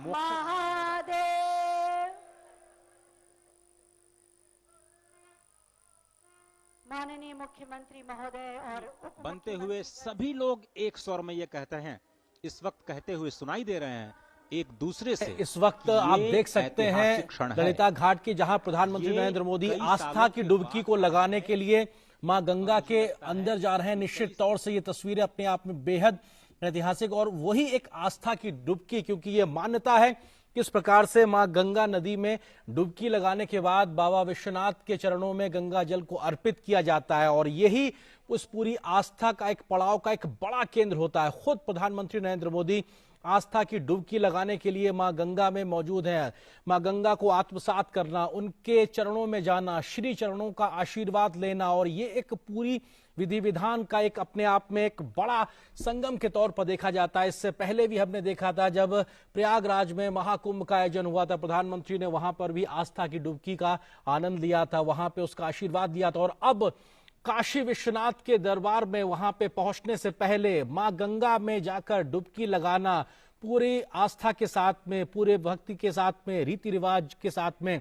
मोक्ष महादेव। माननीय मुख्यमंत्री महोदय और बनते हुए सभी लोग एक स्वर में ये कहते हैं, इस वक्त कहते हुए सुनाई दे रहे हैं एक दूसरे से। इस वक्त आप देख सकते हैं क्षण ललिता घाट की, जहां प्रधानमंत्री नरेंद्र मोदी आस्था की डुबकी को लगाने के लिए मां गंगा के अंदर जा रहे हैं। निश्चित तौर से ये तस्वीरें अपने आप में बेहद ऐतिहासिक और वही एक आस्था की डुबकी, क्योंकि ये मान्यता है किस प्रकार से मां गंगा नदी में डुबकी लगाने के बाद बाबा विश्वनाथ के चरणों में गंगा जल को अर्पित किया जाता है और यही उस पूरी आस्था का एक पड़ाव का एक बड़ा केंद्र होता है। खुद प्रधानमंत्री नरेंद्र मोदी आस्था की डुबकी लगाने के लिए मां गंगा में मौजूद हैं। मां गंगा को आत्मसात करना, उनके चरणों में जाना, श्री चरणों का आशीर्वाद लेना, और ये एक पूरी विधि विधान का एक अपने आप में एक बड़ा संगम के तौर पर देखा जाता है। इससे पहले भी हमने देखा था जब प्रयागराज में महाकुंभ का आयोजन हुआ था, प्रधानमंत्री ने वहां पर भी आस्था की डुबकी का आनंद लिया था, वहां पे उसका आशीर्वाद दिया था। और अब काशी विश्वनाथ के दरबार में वहां पे पहुंचने से पहले मां गंगा में जाकर डुबकी लगाना, पूरी आस्था के साथ में, पूरे भक्ति के साथ में, रीति रिवाज के साथ में,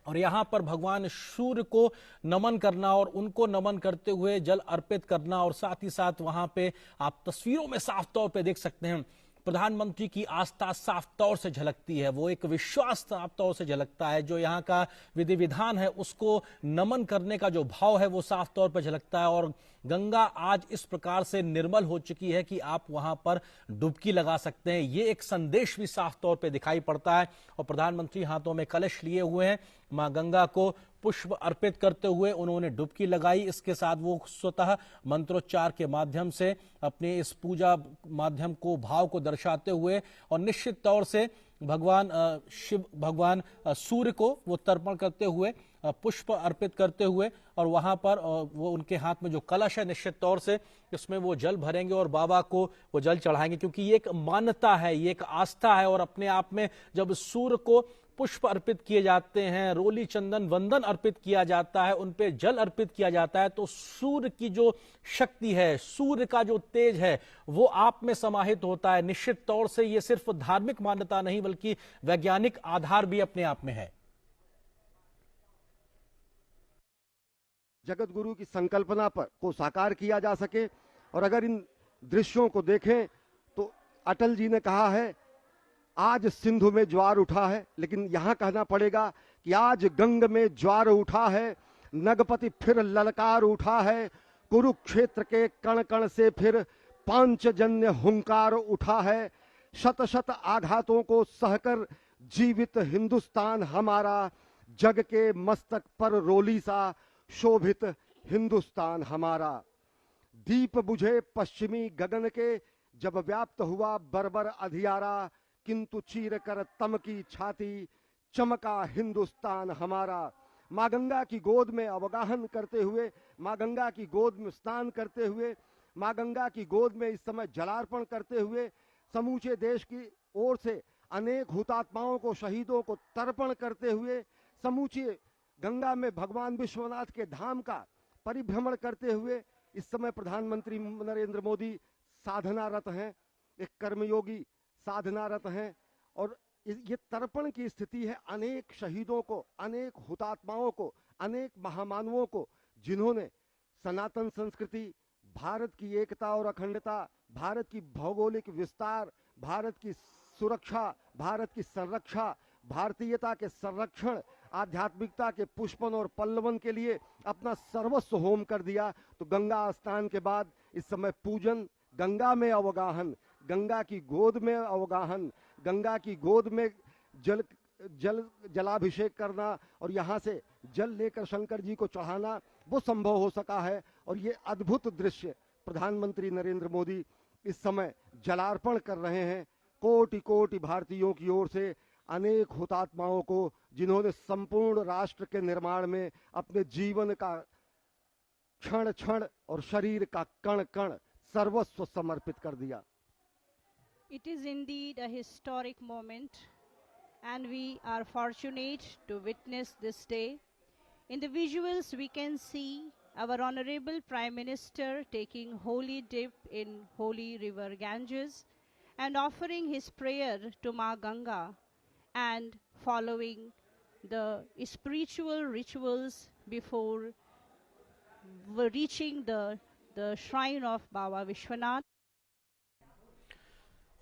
और यहां पर भगवान सूर्य को नमन करना और उनको नमन करते हुए जल अर्पित करना। और साथ ही साथ वहां पे आप तस्वीरों में साफ तौर पे देख सकते हैं प्रधानमंत्री की आस्था साफ तौर से झलकती है, वो एक विश्वास साफ तौर से झलकता है। जो यहाँ का विधि विधान है उसको नमन करने का जो भाव है वो साफ तौर पर झलकता है। और गंगा आज इस प्रकार से निर्मल हो चुकी है कि आप वहां पर डुबकी लगा सकते हैं, ये एक संदेश भी साफ तौर पे दिखाई पड़ता है। और प्रधानमंत्री हाथों में कलश लिए हुए हैं, मां गंगा को पुष्प अर्पित करते हुए उन्होंने डुबकी लगाई। इसके साथ वो स्वतः मंत्रोच्चार के माध्यम से अपने इस पूजा माध्यम को, भाव को दर्शाते हुए, और निश्चित तौर से भगवान शिव, भगवान सूर्य को वो तर्पण करते हुए, पुष्प अर्पित करते हुए, और वहां पर वो उनके हाथ में जो कलश है निश्चित तौर से इसमें वो जल भरेंगे और बाबा को वो जल चढ़ाएंगे, क्योंकि ये एक मान्यता है, ये एक आस्था है। और अपने आप में जब सूर्य को पुष्प अर्पित किए जाते हैं, रोली चंदन वंदन अर्पित किया जाता है, उन पे जल अर्पित किया जाता है, तो सूर्य की जो शक्ति है, सूर्य का जो तेज है वो आप में समाहित होता है। निश्चित तौर से ये सिर्फ धार्मिक मान्यता नहीं बल्कि वैज्ञानिक आधार भी अपने आप में है। जगत गुरु की संकल्पना पर को साकार किया जा सके। और अगर इन दृश्यों को देखें तो अटल जी ने कहा है आज सिंधु में ज्वार उठा है, लेकिन यहां कहना पड़ेगा कि आज गंग में ज्वार उठा है, नगपति फिर ललकार उठा है, कुरुक्षेत्र के कण कण से फिर पांचजन्य हुंकार उठा है, शत शत आघातों को सहकर जीवित हिंदुस्तान हमारा, जग के मस्तक पर रोली सा शोभित हिंदुस्तान हमारा। दीप बुझे पश्चिमी गगन के जब व्याप्त हुआ बर्बर अधियारा, किंतु चीर कर तम की छाती चमका हिंदुस्तान हमारा। मां गंगा की गोद में अवगाहन करते हुए, मां गंगा की गोद में स्नान करते हुए, मां गंगा की गोद में इस समय जलार्पण करते हुए समूचे देश की ओर से अनेक हुतात्माओं को, शहीदों को तर्पण करते हुए, समूचे गंगा में भगवान विश्वनाथ के धाम का परिभ्रमण करते हुए इस समय प्रधानमंत्री नरेंद्र मोदी साधनारत हैं, एक कर्मयोगी साधनारत हैं। और ये तर्पण की स्थिति है अनेक शहीदों को, अनेक हुतात्माओं को, अनेक महामानवों को, जिन्होंने सनातन संस्कृति, भारत की एकता और अखंडता, भारत की भौगोलिक विस्तार, भारत की सुरक्षा, भारत की संरक्षा, भारतीयता के संरक्षण, आध्यात्मिकता के पुष्पन और पल्लवन के लिए अपना सर्वस्व होम कर दिया। तो गंगा स्नान के बाद इस समय पूजन, गंगा में अवगाहन, गंगा की गोद में अवगाहन, गंगा की गोद में जलाभिषेक करना और यहाँ से जल लेकर शंकर जी को चढ़ाना, वो संभव हो सका है। और ये अद्भुत दृश्य प्रधानमंत्री नरेंद्र मोदी इस समय जलार्पण कर रहे हैं कोटि कोटि भारतीयों की ओर से, अनेक हुतात्माओं को, जिन्होंने संपूर्ण राष्ट्र के निर्माण में अपने जीवन का क्षण क्षण और शरीर का कण कण सर्वस्व समर्पित कर दिया। It is indeed a historic moment, and we are fortunate to witness this day. In the visuals, we can see our Honorable Prime Minister taking holy dip in holy river Ganges, and offering his prayer to Ma Ganga and following the spiritual rituals before reaching the shrine of Baba Vishwanath.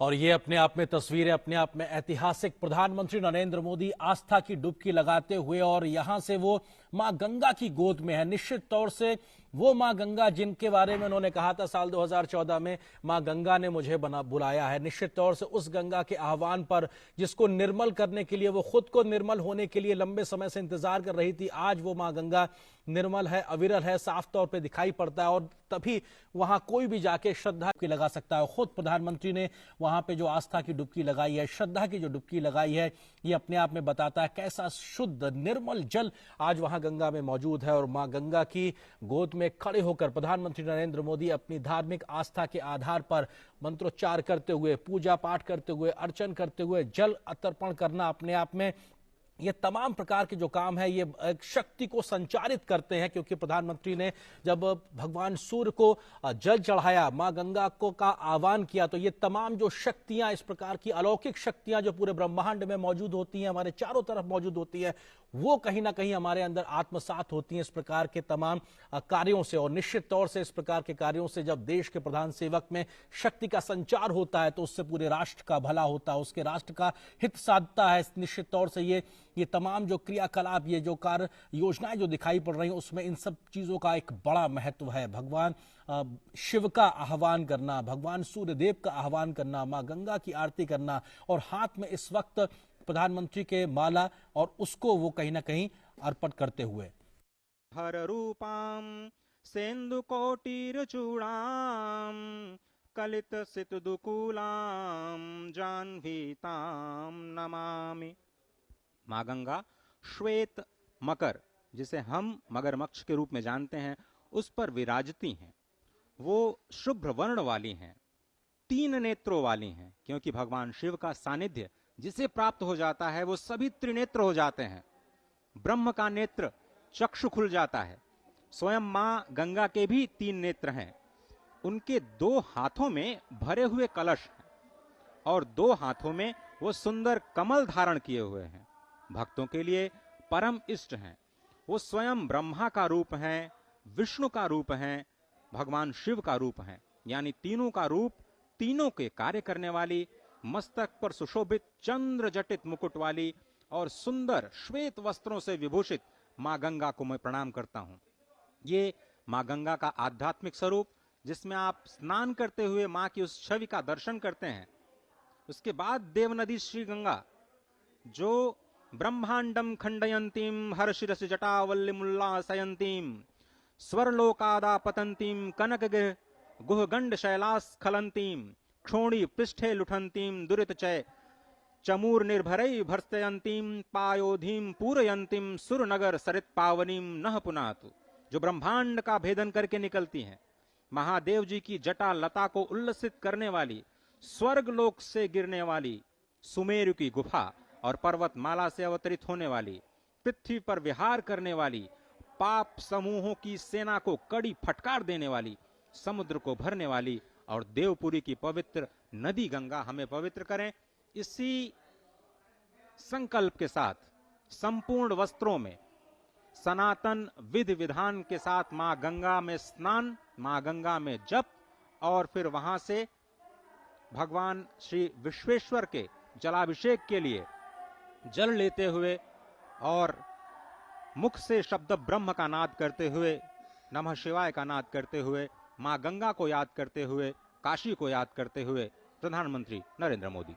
और ये अपने आप में तस्वीरें अपने आप में ऐतिहासिक, प्रधानमंत्री नरेंद्र मोदी आस्था की डुबकी लगाते हुए और यहां से वो मां गंगा की गोद में है। निश्चित तौर से वो मां गंगा जिनके बारे में उन्होंने कहा था साल 2014 में, मां गंगा ने मुझे बुलाया है। निश्चित तौर से उस गंगा के आह्वान पर, जिसको निर्मल करने के लिए, वो खुद को निर्मल होने के लिए लंबे समय से इंतजार कर रही थी, आज वो मां गंगा निर्मल है, अविरल है, साफ तौर पे दिखाई पड़ता है और तभी वहां कोई भी जाके श्रद्धा की लगा सकता है। खुद प्रधानमंत्री ने वहां पे जो आस्था की डुबकी लगाई है, श्रद्धा की जो डुबकी लगाई है, ये अपने आप में बताता है कैसा शुद्ध निर्मल जल आज वहां गंगा में मौजूद है। और मां गंगा की गोद में खड़े होकर प्रधानमंत्री नरेंद्र मोदी अपनी धार्मिक आस्था के आधार पर मंत्रोच्चार करते हुए, पूजा पाठ करते हुए, अर्चन करते हुए, जल तर्पण करना अपने आप में ये तमाम प्रकार के जो काम है ये एक शक्ति को संचारित करते हैं। क्योंकि प्रधानमंत्री ने जब भगवान सूर्य को जल चढ़ाया, मां गंगा को का आह्वान किया, तो ये तमाम जो शक्तियां, इस प्रकार की अलौकिक शक्तियां जो पूरे ब्रह्मांड में मौजूद होती हैं, हमारे चारों तरफ मौजूद होती है, वो कहीं ना कहीं हमारे अंदर आत्मसात होती हैं इस प्रकार के तमाम कार्यों से। और निश्चित तौर से इस प्रकार के कार्यों से जब देश के प्रधान सेवक में शक्ति का संचार होता है तो उससे पूरे राष्ट्र का भला होता है, उसके राष्ट्र का हित साधता है। निश्चित तौर से ये तमाम जो क्रियाकलाप, ये जो कार्य योजनाएं जो दिखाई पड़ रही हैं, उसमें इन सब चीजों का एक बड़ा महत्व है। भगवान शिव का आह्वान करना, भगवान सूर्यदेव का आह्वान करना, मां गंगा की आरती करना और हाथ में इस वक्त प्रधानमंत्री के माला और उसको वो कहीं ना कहीं अर्पण करते हुए हर रूपाम सेन्दु कोटिर चूड़ाम कलित सित दुकूलाम जाह्नवीताम नमामि। मां गंगा श्वेत मकर, जिसे हम मगरमच्छ के रूप में जानते हैं, उस पर विराजती हैं। वो शुभ्र वर्ण वाली हैं, 3 नेत्रों वाली हैं, क्योंकि भगवान शिव का सानिध्य जिसे प्राप्त हो जाता है वो सभी त्रिनेत्र हो जाते हैं। ब्रह्म का नेत्र चक्षु खुल जाता है। स्वयं मां गंगा के भी 3 नेत्र हैं। उनके 2 हाथों में भरे हुए कलश हैं और 2 हाथों में वो सुंदर कमल धारण किए हुए हैं। भक्तों के लिए परम इष्ट हैं। वो स्वयं ब्रह्मा का रूप हैं, विष्णु का रूप हैं, भगवान शिव का रूप हैं, यानी तीनों का रूप, तीनों के कार्य करने वाली, मस्तक पर सुशोभित चंद्र जटित मुकुट वाली और सुंदर श्वेत वस्त्रों से विभूषित मां गंगा को मैं प्रणाम करता हूं। ये मां गंगा का आध्यात्मिक स्वरूप, जिसमें आप स्नान करते हुए मां की उस छवि का दर्शन करते हैं। उसके बाद देवनदी श्री गंगा, जो ब्रह्मांडम खंडयंतीम हर्षिरसि जटावल्लिमुल्लासयंतीम स्वरलोकादापतंतीम कनकगिर गुहगंड शैलास्खलंतीम क्षोणी पृष्ठे लुठंतीम दुरितचय चमूर निर्भरै भर्स्तयंतीम पायोधीम पूरयंतीम सुरनगर सरित पावनीम नह पुनातु, जो ब्रह्मांड का भेदन करके निकलती हैं। महादेव जी की जटा लता को उल्लसित करने वाली, स्वर्ग लोक से गिरने वाली, सुमेरु की गुफा और पर्वतमाला से अवतरित होने वाली, पृथ्वी पर विहार करने वाली, पाप समूहों की सेना को कड़ी फटकार देने वाली, समुद्र को भरने वाली और देवपुरी की पवित्र नदी गंगा हमें पवित्र करें। इसी संकल्प के साथ संपूर्ण वस्त्रों में सनातन विधि विधान के साथ मां गंगा में स्नान, मां गंगा में जप और फिर वहां से भगवान श्री विश्वेश्वर के जलाभिषेक के लिए जल लेते हुए और मुख से शब्द ब्रह्म का नाद करते हुए, नमः शिवाय का नाद करते हुए, मां गंगा को याद करते हुए, काशी को याद करते हुए प्रधानमंत्री नरेंद्र मोदी।